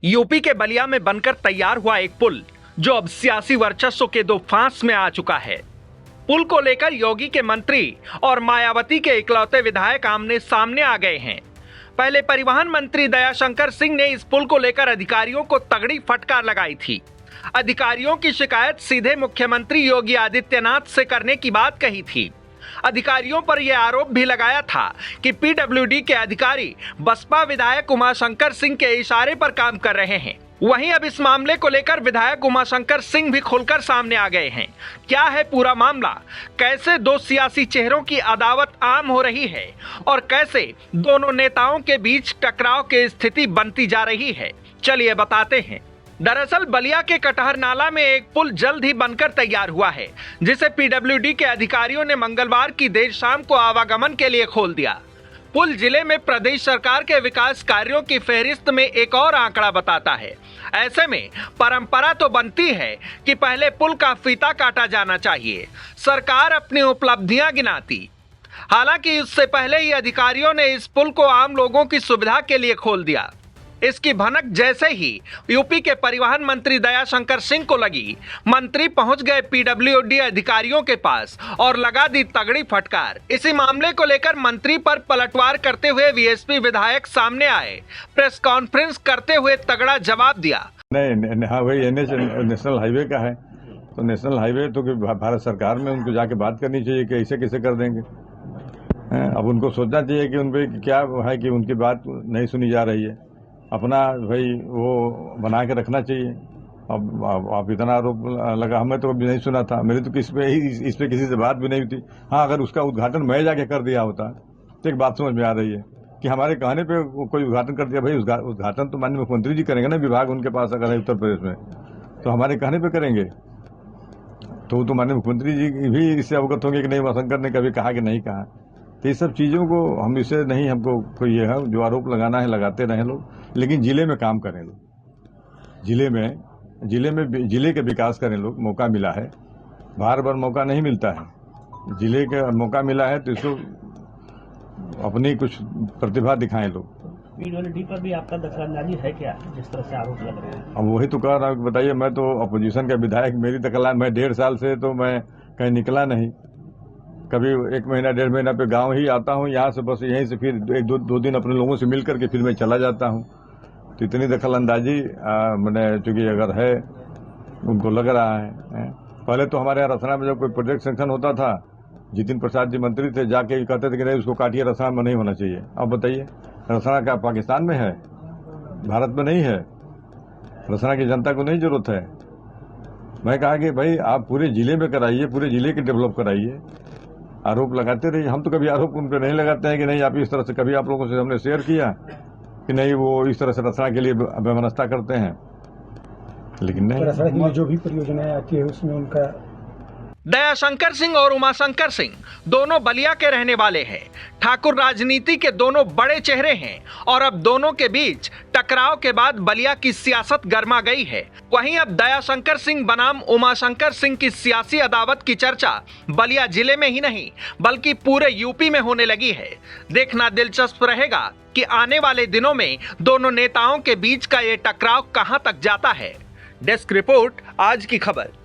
UP के बलिया में बनकर तैयार हुआ एक पुल जो अब सियासी वर्चस्व के दो फांस में आ चुका है। पुल को लेकर योगी के मंत्री और मायावती के इकलौते विधायक आमने सामने आ गए हैं। पहले परिवहन मंत्री दयाशंकर सिंह ने इस पुल को लेकर अधिकारियों को तगड़ी फटकार लगाई थी। अधिकारियों की शिकायत सीधे मुख्यमंत्री योगी आदित्यनाथ से करने की बात कही थी। अधिकारियों पर यह आरोप भी लगाया था कि पीडब्ल्यूडी के अधिकारी बसपा विधायक उमाशंकर सिंह के इशारे पर काम कर रहे हैं। वहीं अब इस मामले को लेकर विधायक उमाशंकर सिंह भी खुलकर सामने आ गए हैं। क्या है पूरा मामला, कैसे दो सियासी चेहरों की अदावत आम हो रही है और कैसे दोनों नेताओं के बीच टकराव की स्थिति बनती जा रही है, चलिए बताते हैं। दरअसल बलिया के कटहर नाला में एक पुल जल्द ही बनकर तैयार हुआ है, जिसे पीडब्ल्यूडी के अधिकारियों ने मंगलवार की देर शाम को आवागमन के लिए खोल दिया। पुल जिले में प्रदेश सरकार के विकास कार्यों की फहरिस्त में एक और आंकड़ा बताता है। ऐसे में परंपरा तो बनती है कि पहले पुल का फीता काटा जाना चाहिए। सरकार अपनी उपलब्धियां गिनाती। हालांकि इससे पहले ही अधिकारियों ने इस पुल को आम लोगों की सुविधा के लिए खोल दिया। इसकी भनक जैसे ही यूपी के परिवहन मंत्री दयाशंकर सिंह को लगी, मंत्री पहुंच गए पीडब्ल्यूडी अधिकारियों के पास और लगा दी तगड़ी फटकार। इसी मामले को लेकर मंत्री पर पलटवार करते हुए वीएसपी विधायक सामने आए। प्रेस कॉन्फ्रेंस करते हुए तगड़ा जवाब दिया। नहीं, हाँ भाई, एनएच नेशनल हाईवे का है, तो नेशनल हाईवे तो भारत सरकार में उनको जाके बात करनी चाहिए कि ऐसे कैसे कर देंगे। अब उनको सोचना चाहिए कि उन पर क्या है कि उनकी बात नहीं सुनी जा रही है। अपना भाई वो बना के रखना चाहिए। अब इतना आरोप लगा, हमें तो कभी नहीं सुना था। मेरी तो इस पे किसी से बात भी नहीं हुई थी। हाँ, अगर उसका उद्घाटन मैं जाके कर दिया होता तो एक बात समझ में आ रही है कि हमारे कहने पे कोई उद्घाटन कर दिया। भाई उद्घाटन तो माननीय मुख्यमंत्री जी करेंगे ना, विभाग उनके पास अगर है उत्तर प्रदेश में, तो हमारे कहने पे करेंगे। तो माननीय मुख्यमंत्री जी भी इससे अवगत होंगे कि नहीं उमाशंकर ने कभी कहा कि नहीं कहा। तो ये सब चीजों को हम इसे नहीं, हमको कोई ये है जो आरोप लगाना है लगाते रहे लोग, लेकिन जिले में काम करें लोग। जिले के विकास करें लोग। मौका मिला है, बार बार मौका नहीं मिलता है। जिले का मौका मिला है तो इसको अपनी कुछ प्रतिभा दिखाएं लोग। पीडब्ल्यूडी पर भी आपका दखलंदाजी है क्या, जिस तरह से आरोप लग रहे हैं? अब वही तो कह रहा हूँ। बताइए, मैं तो अपोजिशन का विधायक, मेरी दखल, मैं 1.5 साल से तो मैं कहीं निकला नहीं। कभी 1 महीना 1.5 महीना पे गांव ही आता हूँ, यहाँ से बस यहीं से फिर 1-2 दिन अपने लोगों से मिल करके फिर मैं चला जाता हूँ। तो इतनी दखल अंदाजी मैंने चूंकि अगर है उनको लग रहा है। पहले तो हमारे यहाँ रसना में जब कोई प्रोजेक्ट सेंक्शन होता था, जितिन प्रसाद जी मंत्री थे, जाके कहते थे कि नहीं उसको काटिए, रसना में नहीं होना चाहिए। अब बताइए, रसना क्या पाकिस्तान में है, भारत में नहीं है? रसना की जनता को नहीं जरूरत है। मैं कहा कि भाई आप पूरे जिले में कराइए, पूरे जिले के डेवलप कराइए। आरोप लगाते रहिए। हम तो कभी आरोप उन पर नहीं लगाते हैं कि नहीं आप इस तरह से, कभी आप लोगों से हमने शेयर किया कि नहीं वो इस तरह से रचना के लिए व्यवस्था करते हैं, लेकिन नहीं। रचना की जो भी परियोजनाएं आती है उसमें उनका। दयाशंकर सिंह और उमाशंकर सिंह दोनों बलिया के रहने वाले हैं। ठाकुर राजनीति के दोनों बड़े चेहरे हैं और अब दोनों के बीच टकराव के बाद बलिया की सियासत गर्मा गई है। वहीं अब दयाशंकर सिंह बनाम उमाशंकर सिंह की सियासी अदावत की चर्चा बलिया जिले में ही नहीं बल्कि पूरे यूपी में होने लगी है। देखना दिलचस्प रहेगा कि आने वाले दिनों में दोनों नेताओं के बीच का ये टकराव कहां तक जाता है। डेस्क रिपोर्ट, आज की खबर।